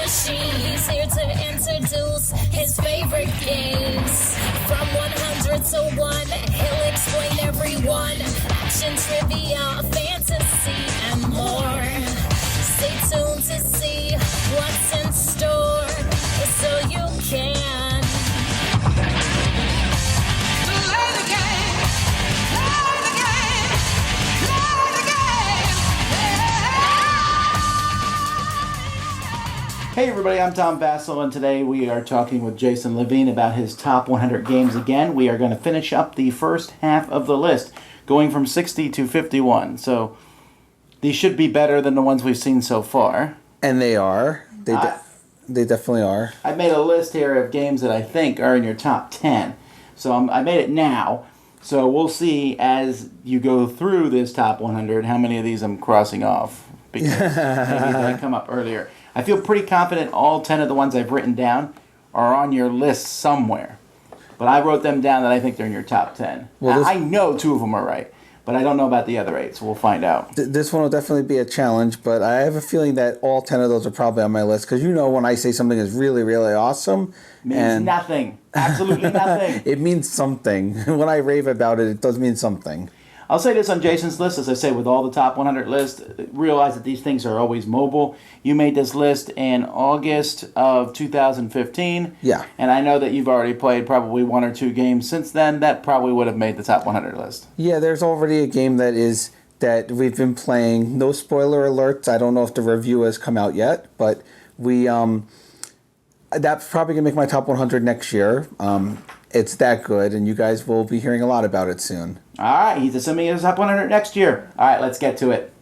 machine. He's here to introduce his favorite games. From 100 to 1, he'll explain every one. Action, trivia, fantasy, and more. Stay tuned to see what's in store, so you can play the game, play the game, play the game. Hey everybody, I'm Tom Vasel, and today we are talking with Jason Levine about his top 100 games again. We are going to finish up the first half of the list, going from 60 to 51. So these should be better than the ones we've seen so far. And they are. They definitely are. I made a list here of games that I think are in your top 10. So I made it now. So we'll see as you go through this top 100 how many of these I'm crossing off. Because maybe they come up earlier. I feel pretty confident all 10 of the ones I've written down are on your list somewhere. But I wrote them down that I think they're in your top 10. Well, I know 2 of them are right, but I don't know about the other 8, so we'll find out. This one will definitely be a challenge, but I have a feeling that all 10 of those are probably on my list, because you know when I say something is really, really awesome... Means nothing. Absolutely nothing. It means something. When I rave about it, it does mean something. I'll say this on Jason's list, as I say with all the top 100 lists, realize that these things are always mobile. You made this list in August of 2015. Yeah. And I know that you've already played probably 1 or 2 games since then. That probably would have made the top 100 list. Yeah, there's already a game that we've been playing. No spoiler alerts. I don't know if the review has come out yet, but that's probably going to make my top 100 next year. It's that good, and you guys will be hearing a lot about it soon. All right, he's assuming it's top 100 next year. All right, let's get to it.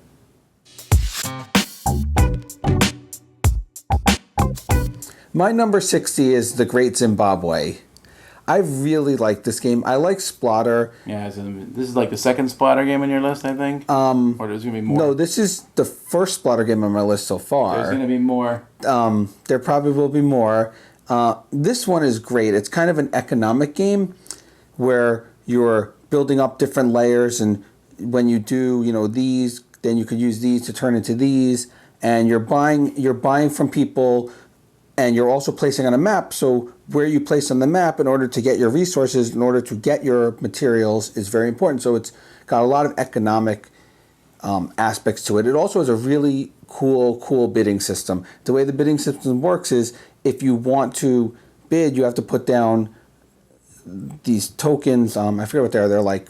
My number 60 is The Great Zimbabwe. I really like this game. I like Splotter. Yeah, so this is like the second Splotter game on your list, I think? Or there's going to be more? No, this is the first Splotter game on my list so far. There's going to be more. There probably will be more. This one is great. It's kind of an economic game where you're building up different layers, and when you do, these, then you could use these to turn into these, and you're buying from people, and you're also placing on a map. So where you place on the map in order to get your resources, in order to get your materials, is very important. So it's got a lot of economic aspects to it. It also has a really cool bidding system. The way the bidding system works is if you want to bid, you have to put down these tokens. I forget what they are. They're like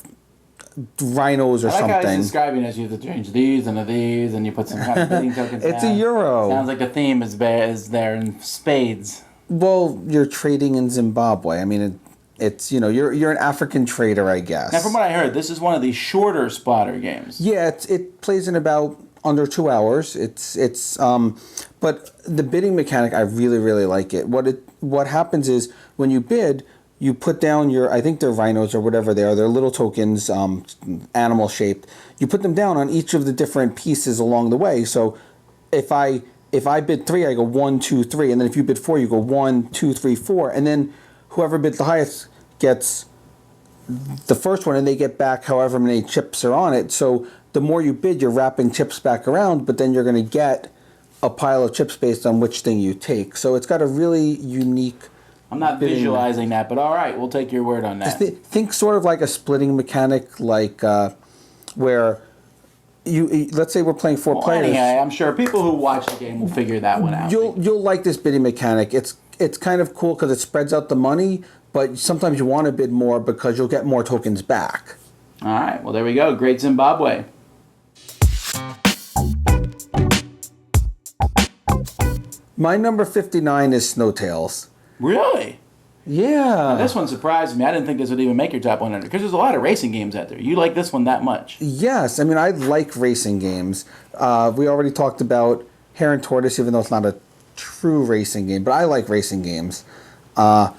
rhinos or something. I like how he's describing as you have to change these into these, and you put some kind of bidding tokens It's down. a euro. Sounds like the theme is there in spades. Well, you're trading in Zimbabwe. I mean, it's you're an African trader, I guess. Now, from what I heard, this is one of the shorter Splotter games. Yeah, it plays in about under 2 hours. But the bidding mechanic, I really, really like it. What happens is when you bid, you put down I think they're rhinos or whatever they are. They're little tokens, animal shaped. You put them down on each of the different pieces along the way. So if I bid 3, I go 1, 2, 3, and then if you bid 4, you go 1, 2, 3, 4, and then whoever bids the highest gets the first one, and they get back however many chips are on it. So the more you bid, you're wrapping chips back around, but then you're going to get a pile of chips based on which thing you take. So it's got a really unique... I'm not visualizing that, but all right, we'll take your word on that. Think sort of like a splitting mechanic, like where let's say we're playing 4 players. Anyhow, I'm sure people who watch the game will figure that one out. You'll like this bidding mechanic. It's kind of cool because it spreads out the money, but sometimes you want to bid more because you'll get more tokens back. All right, well there we go. Great Zimbabwe. My number 59 is Snowtails. Really? Yeah. Now, this one surprised me. I didn't think this would even make your top 100 because there's a lot of racing games out there. You like this one that much? Yes. I mean, I like racing games. We already talked about Hare and Tortoise, even though it's not a true racing game, but I like racing games. The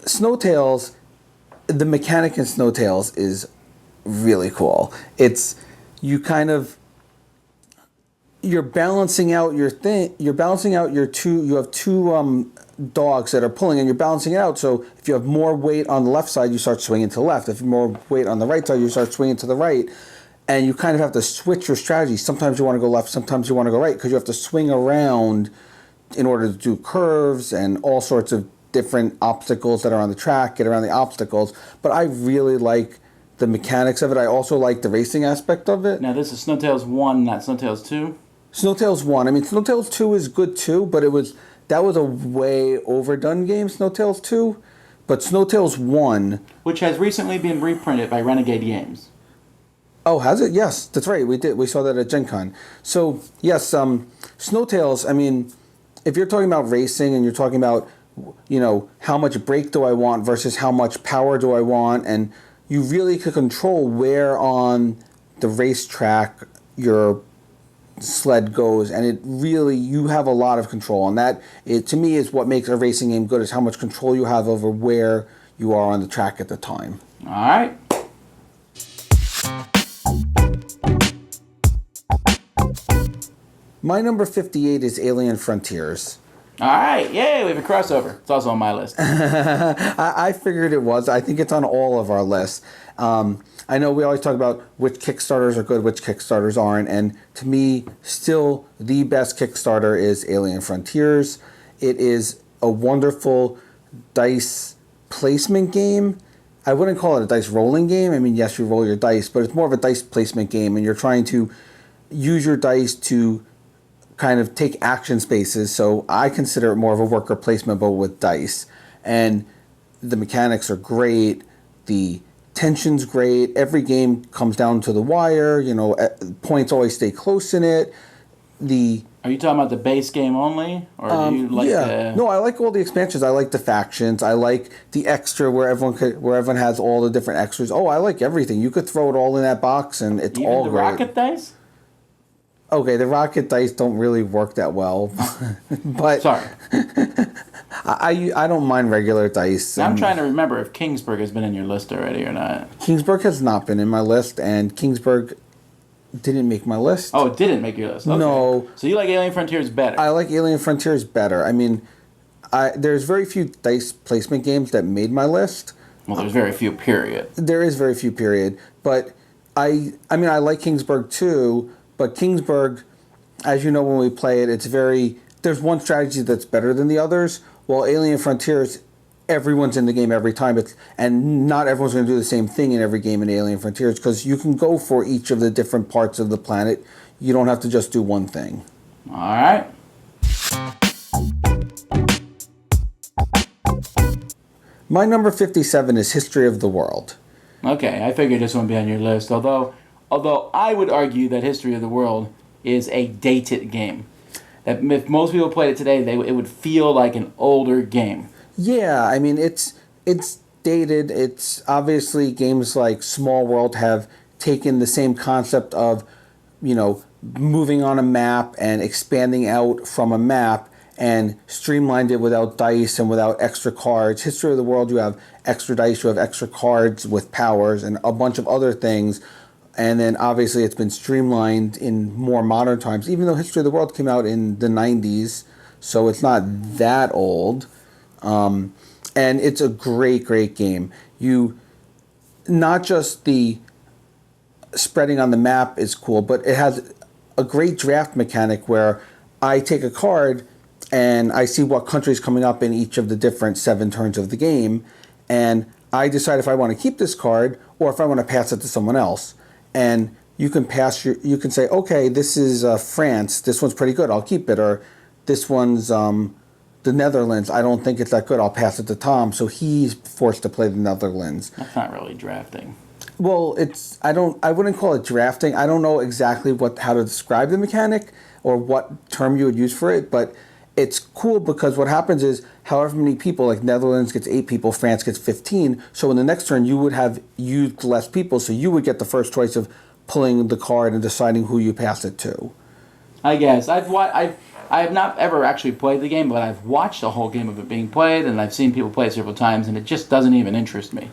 Snowtails, the mechanic in Snowtails is really cool. You're balancing out your thing. You're balancing out your two. You have two dogs that are pulling, and you're balancing it out. So if you have more weight on the left side, you start swinging to the left. If you have more weight on the right side, you start swinging to the right. And you kind of have to switch your strategy. Sometimes you want to go left. Sometimes you want to go right because you have to swing around in order to do curves and all sorts of different obstacles that are on the track, get around the obstacles. But I really like the mechanics of it. I also like the racing aspect of it. Now, this is Snowtails 1, not Snowtails 2? Snowtails 1. I mean, Snowtails 2 is good too, but that was a way overdone game, Snowtails 2. But Snowtails 1... Which has recently been reprinted by Renegade Games. Oh, has it? Yes, that's right. We saw that at Gen Con. So, yes, Snowtails, I mean, if you're talking about racing and you're talking about, how much brake do I want versus how much power do I want, and you really could control where on the racetrack your sled goes, and it really, you have a lot of control. And that, to me, is what makes a racing game good, is how much control you have over where you are on the track at the time. All right. My number 58 is Alien Frontiers. All right. Yay, we have a crossover. It's also on my list. I figured it was. I think it's on all of our lists. I know we always talk about which Kickstarters are good, which Kickstarters aren't, and to me, still the best Kickstarter is Alien Frontiers. It is a wonderful dice placement game. I wouldn't call it a dice rolling game. I mean, yes, you roll your dice, but it's more of a dice placement game, and you're trying to use your dice to kind of take action spaces. So I consider it more of a worker placement, but with dice. And the mechanics are great. The tension's great. Every game comes down to the wire. Points always stay close in it. Are you talking about the base game only, or do you like the... No, I like all the expansions. I like the factions. I like the extra where everyone has all the different extras. Oh, I like everything. You could throw it all in that box, and it's Even all the great. rocket dice? Okay, the rocket dice don't really work that well, but Sorry. I don't mind regular dice. I'm trying to remember if Kingsburg has been in your list already or not. Kingsburg has not been in my list, and Kingsburg didn't make my list. Oh, it didn't make your list. Okay. No. So you like Alien Frontiers better? I like Alien Frontiers better. I mean, there's very few dice placement games that made my list. Well, there's very few, period. There is very few, period. But I mean, I like Kingsburg too. But Kingsburg, as you know, when we play it, there's one strategy that's better than the others. While Alien Frontiers, everyone's in the game every time, and not everyone's going to do the same thing in every game in Alien Frontiers, because you can go for each of the different parts of the planet. You don't have to just do one thing. All right. My number 57 is History of the World. Okay, I figured this one would be on your list, although I would argue that History of the World is a dated game. That if most people played it today, it would feel like an older game. Yeah, I mean, it's dated. It's obviously games like Small World have taken the same concept of, moving on a map and expanding out from a map and streamlined it without dice and without extra cards. History of the World, you have extra dice, you have extra cards with powers and a bunch of other things. And then obviously it's been streamlined in more modern times, even though History of the World came out in the 90s, so it's not that old. And it's a great, great game. Not just the spreading on the map is cool, but it has a great draft mechanic where I take a card and I see what country's coming up in each of the different 7 turns of the game, and I decide if I want to keep this card or if I want to pass it to someone else. And you can you can say, okay, this is France. This one's pretty good. I'll keep it. Or this one's the Netherlands. I don't think it's that good. I'll pass it to Tom. So he's forced to play the Netherlands. That's not really drafting. Well, I wouldn't call it drafting. I don't know exactly how to describe the mechanic or what term you would use for it, but it's cool because what happens is however many people, like Netherlands gets 8 people, France gets 15, so in the next turn you would have used less people, so you would get the first choice of pulling the card and deciding who you pass it to. I guess. I have not ever actually played the game, but I've watched a whole game of it being played, and I've seen people play it several times, and it just doesn't even interest me.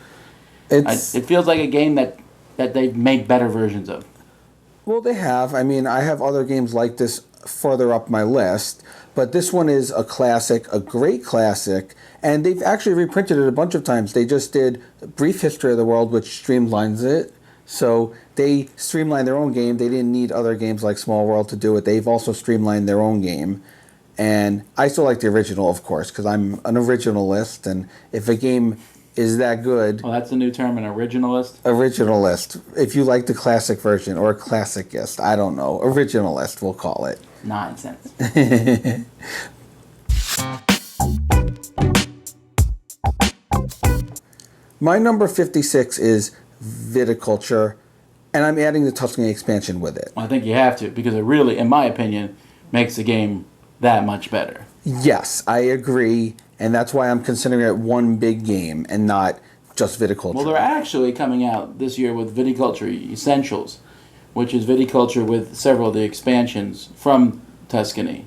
It feels like a game that they've made better versions of. Well, they have. I mean, I have other games like this further up my list, but this one is a classic, a great classic, and they've actually reprinted it a bunch of times. They just did Brief History of the World, which streamlines it. So they streamlined their own game. They didn't need other games like Small World to do it. They've also streamlined their own game. And I still like the original, of course, because I'm an originalist, and if a game is that good... Well, that's the new term, an originalist? Originalist. If you like the classic version, or classicist, I don't know. Originalist, we'll call it. Nonsense. My number 56 is Viticulture, and I'm adding the Tuscany expansion with it. I think you have to, because it really, in my opinion, makes the game that much better. Yes, I agree, and that's why I'm considering it one big game and not just Viticulture. Well, they're actually coming out this year with Viticulture Essentials, which is Viticulture with several of the expansions from Tuscany.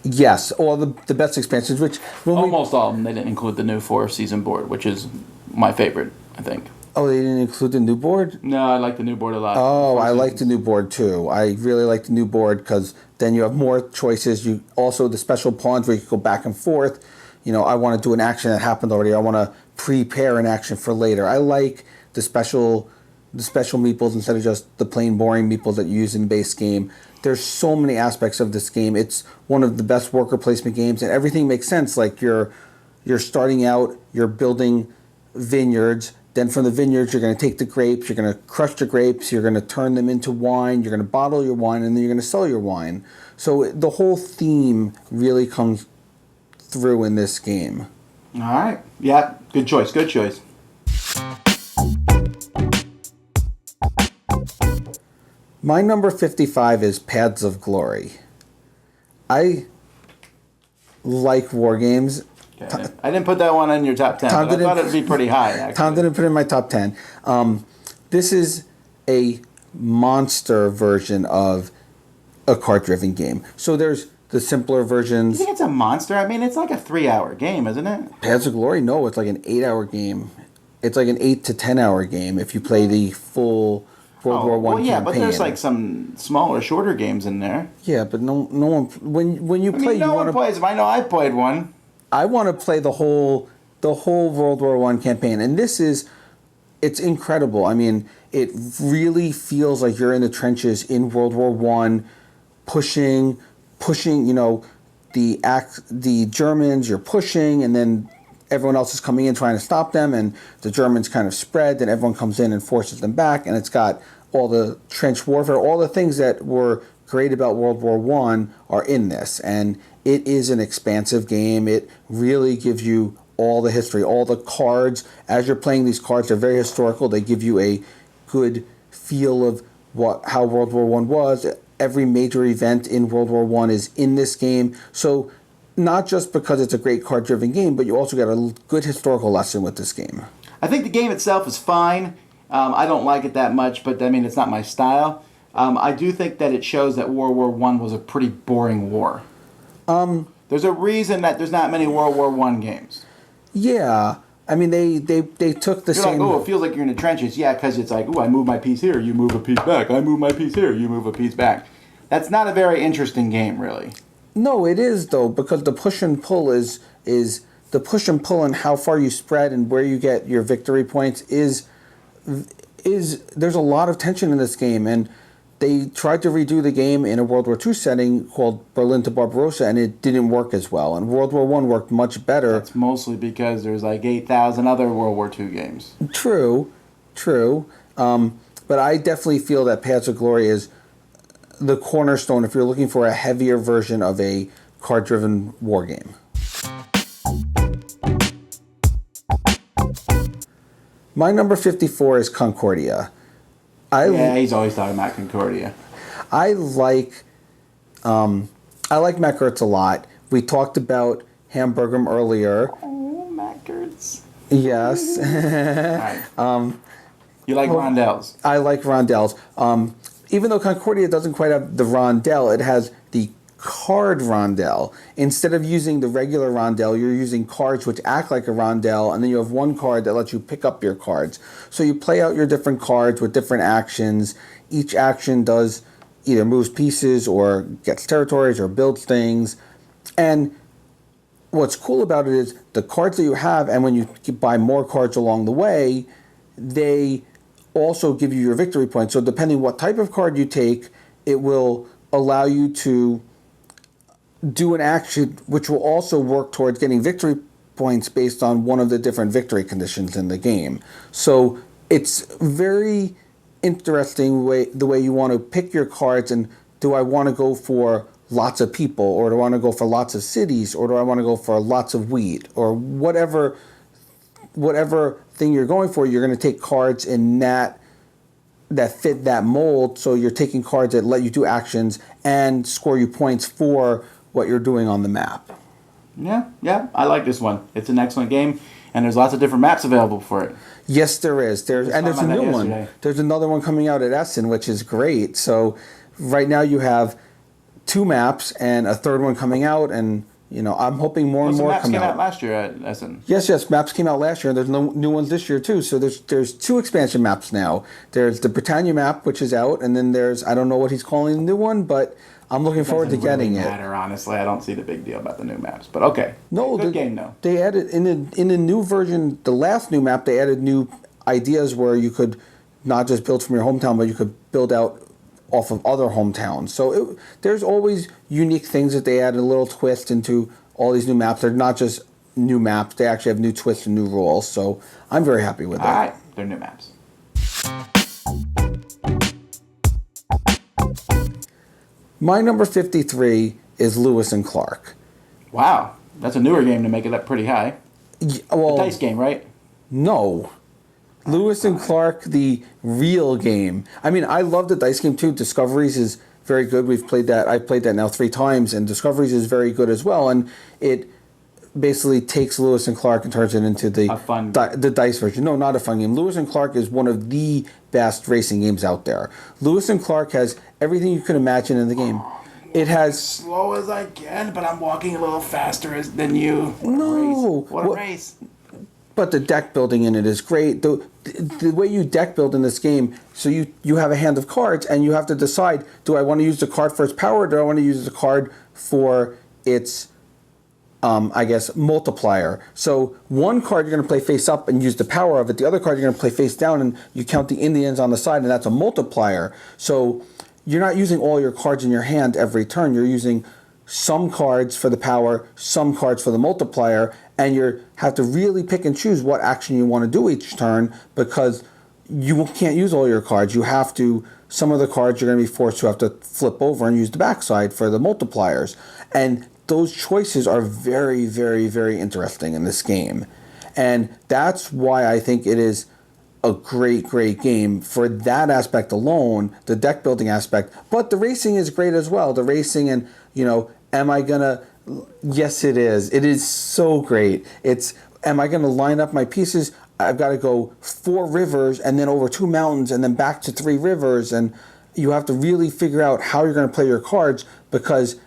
Yes, all the best expansions, which... Almost all of them. They didn't include the new 4-season board, which is my favorite, I think. Oh, they didn't include the new board? No, I like the new board a lot. Oh, I like the new board too. I really like the new board because then you have more choices. You also, the special pawns where you can go back and forth. You know, I want to do an action that happened already. I want to prepare an action for later. I like the special meeples instead of just the plain boring meeples that you use in base game. There's so many aspects of this game. It's one of the best worker placement games, and everything makes sense. Like you're starting out, you're building vineyards. Then from the vineyards, you're going to take the grapes, you're going to crush the grapes, you're going to turn them into wine, you're going to bottle your wine, and then you're going to sell your wine. So the whole theme really comes through in this game. All right. Yeah, good choice, good choice. My number 55 is Paths of Glory. I like war games. Okay. I didn't put that one in your top 10, but I thought it would be pretty high, actually. Tom didn't put it in my top 10. This is a monster version of a card-driven game. So there's the simpler versions. You think it's a monster? I mean, it's like a 3-hour game, isn't it? Paths of Glory? No, it's like an 8-hour game. It's like an 8 to 10-hour game if you play the full World War I campaign. Yeah, but there's like some smaller, shorter games in there. Yeah, but no one... When you play... no one plays them. I know I played one. I want to play the whole World War I campaign, and it's incredible. I mean, it really feels like you're in the trenches in World War I, pushing. You know, the Germans. You're pushing, and then everyone else is coming in trying to stop them, and the Germans kind of spread. Then everyone comes in and forces them back, and it's got all the trench warfare, all the things that were great about World War I are in this, and it is an expansive game. It really gives you all the history, all the cards. As you're playing these cards, they're very historical. They give you a good feel of how World War I was. Every major event in World War I is in this game. So not just because it's a great card-driven game, but you also get a good historical lesson with this game. I think the game itself is fine. I don't like it that much, but I mean, it's not my style. I do think that it shows that World War I was a pretty boring war. There's a reason that there's not many World War I games. Yeah. I mean, they took the same... You're like, it feels like you're in the trenches. Yeah, because it's like, I move my piece here, you move a piece back. I move my piece here, you move a piece back. That's not a very interesting game, really. No, it is, though, because the push and pull is the push and pull and how far you spread and where you get your victory points is there's a lot of tension in this game, and they tried to redo the game in a World War II setting called Berlin to Barbarossa, and it didn't work as well. And World War I worked much better. That's mostly because there's like 8,000 other World War II games. True. But I definitely feel that Paths of Glory is the cornerstone if you're looking for a heavier version of a card-driven war game. My number 54 is Concordia. He's always talking about Concordia. I like Matt Gerdts a lot. We talked about Hamburgum earlier. Oh, Matt Gerdts. Yes. Right. You like rondelles. I like rondelles. Even though Concordia doesn't quite have the rondelle, it has the card rondelle. Instead of using the regular rondelle, you're using cards which act like a rondelle, and then you have one card that lets you pick up your cards. So you play out your different cards with different actions. Each action does either moves pieces or gets territories or builds things. And what's cool about it is the cards that you have, and when you buy more cards along the way, they also give you your victory points. So depending what type of card you take, it will allow you to do an action which will also work towards getting victory points based on one of the different victory conditions in the game. So it's very interesting the way you want to pick your cards, and do I want to go for lots of people, or do I want to go for lots of cities, or do I want to go for lots of wheat, or whatever thing you're going for, you're going to take cards in that fit that mold. So you're taking cards that let you do actions and score you points for what you're doing on the map. Yeah, I like this one. It's an excellent game, and there's lots of different maps available for it. Yes, there is. There's a new one. Yesterday. There's another one coming out at Essen, which is great. So right now you have 2 maps and a third one coming out, and I'm hoping more and more maps come came out. out last year at Essen. Yes, maps came out last year, and there's no new ones this year too. So there's 2 expansion maps now. There's the Britannia map, which is out, and then there's, I don't know what he's calling the new one, but I'm looking forward to getting it. Honestly, I don't see the big deal about the new maps, but okay. No, good game though. They added in the new version, the last new map, they added new ideas where you could not just build from your hometown, but you could build out off of other hometowns. So there's always unique things that they added, a little twist into all these new maps. They're not just new maps, they actually have new twists and new rules. So I'm very happy with that. All right, they're new maps. My number 53 is Lewis and Clark. Wow, that's a newer game to make it up pretty high. Well, The dice game, right? No. Lewis and Clark, the real game. I mean, I love the dice game too. Discoveries is very good. I've played that now 3 times, and Discoveries is very good as well. And it basically takes Lewis and Clark and turns it into the dice version. No, not a fun game. Lewis and Clark is one of the best racing games out there. Lewis and Clark has everything you could imagine in the game. It has slow as I can, but I'm walking a little faster than you. What a race. But the deck building in it is great. The way you deck build in this game, so you have a hand of cards, and you have to decide, do I want to use the card for its power, or do I want to use the card for its, multiplier? So one card you're going to play face up and use the power of it. The other card you're going to play face down, and you count the Indians on the side, and that's a multiplier. So you're not using all your cards in your hand every turn. You're using some cards for the power, some cards for the multiplier, and you have to really pick and choose what action you want to do each turn, because you can't use all your cards. You have to, some of the cards you're going to be forced to have to flip over and use the backside for the multipliers. And those choices are very, very, very interesting in this game. And that's why I think it is a great, great game for that aspect alone, the deck building aspect. But the racing is great as well. The racing and, am I going to... Yes, it is. It is so great. Am I going to line up my pieces? I've got to go 4 rivers and then over 2 mountains and then back to 3 rivers. And you have to really figure out how you're going to play your cards, because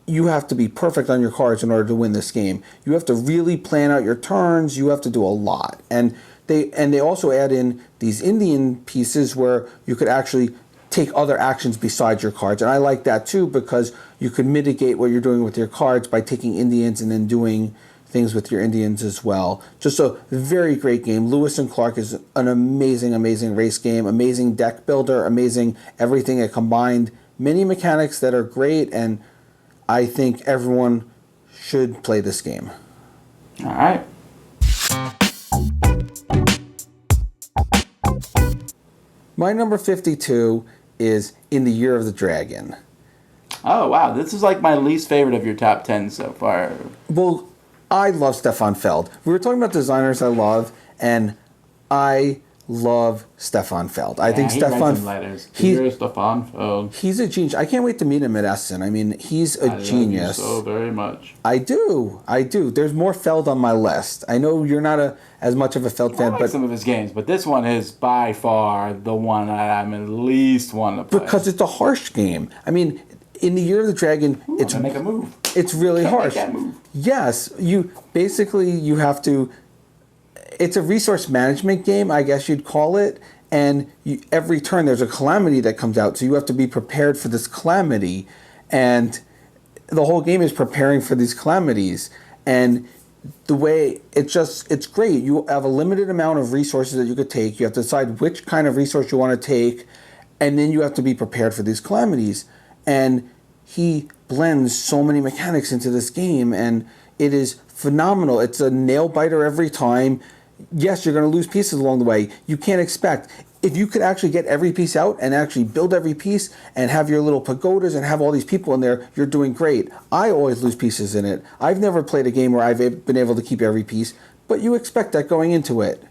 you have to be perfect on your cards in order to win this game. You have to really plan out your turns. You have to do a lot. And they also add in these Indian pieces where you could actually take other actions besides your cards. And I like that too, because you could mitigate what you're doing with your cards by taking Indians and then doing things with your Indians as well. Just a very great game. Lewis and Clark is an amazing, amazing race game, amazing deck builder, amazing everything. It combined many mechanics that are great, and I think everyone should play this game. All right. My number 52 is In the Year of the Dragon. Oh, wow. This is like my least favorite of your top 10 so far. Well, I love Stefan Feld. We were talking about designers I love, and I love Stefan Feld. I think Stefan... Stefan Feld. He's a genius. I can't wait to meet him at Essen. I mean, he's a genius. Love you so very much. I do. There's more Feld on my list. I know you're not as much of a Feld fan, I like some of his games, but this one is by far the one I'm at least want to play. Because it's a harsh game. I mean, In the Year of the Dragon, it's make a move. It's really harsh. Make that move. Yes, you have to. It's a resource management game, I guess you'd call it. And every turn there's a calamity that comes out, so you have to be prepared for this calamity. And the whole game is preparing for these calamities. And the way it's great. You have a limited amount of resources that you could take. You have to decide which kind of resource you want to take, and then you have to be prepared for these calamities. And he blends so many mechanics into this game, and it is phenomenal. It's a nail biter every time. Yes, you're going to lose pieces along the way. You can't expect. If you could actually get every piece out and actually build every piece and have your little pagodas and have all these people in there, you're doing great. I always lose pieces in it. I've never played a game where I've been able to keep every piece, but you expect that going into it.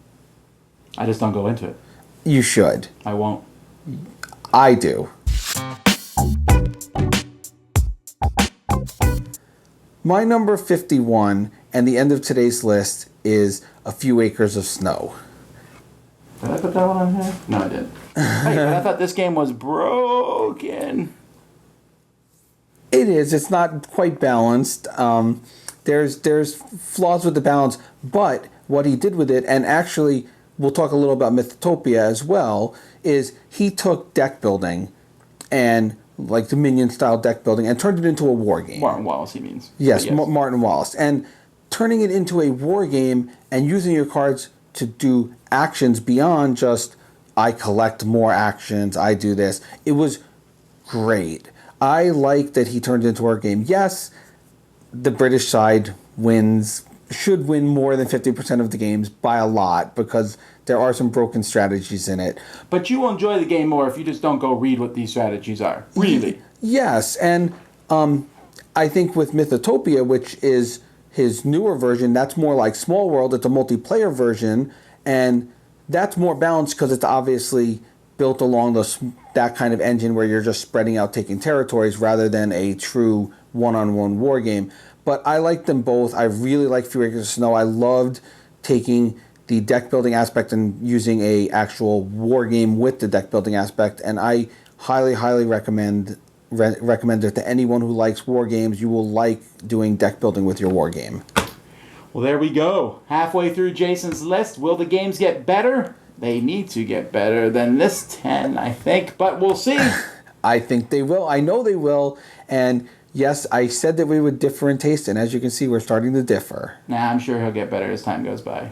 I just don't go into it. You should. I won't. I do. My number 51 and the end of today's list is A Few Acres of Snow. Did I put that one on here? No, I didn't. Hey, but I thought this game was broken. It is. It's not quite balanced. There's flaws with the balance, but what he did with it, and actually we'll talk a little about Mythotopia as well, is he took deck building and like Dominion-style deck building and turned it into a war game. Martin Wallace, he means. Yes, Martin Wallace. And turning it into a war game and using your cards to do actions beyond just, I collect more actions, I do this. It was great. I like that he turned it into a war game. Yes, the British side should win more than 50% of the games by a lot because there are some broken strategies in it. But you will enjoy the game more if you just don't go read what these strategies are. Really. Yes, and I think with Mythotopia, which is his newer version, that's more like Small World. It's a multiplayer version, and that's more balanced because it's obviously built along that kind of engine where you're just spreading out, taking territories, rather than a true one-on-one war game. But I like them both. I really like Few Acres of Snow. I loved taking the deck building aspect and using a actual war game with the deck building aspect, and I highly, highly recommend it to anyone who likes war games. You will like doing deck building with your war game. Well, there we go. Halfway through Jason's list. Will the games get better? They need to get better than this 10, I think, but we'll see. I think they will. I know they will. And yes, I said that we would differ in taste, and as you can see, we're starting to differ. Nah, I'm sure he'll get better as time goes by.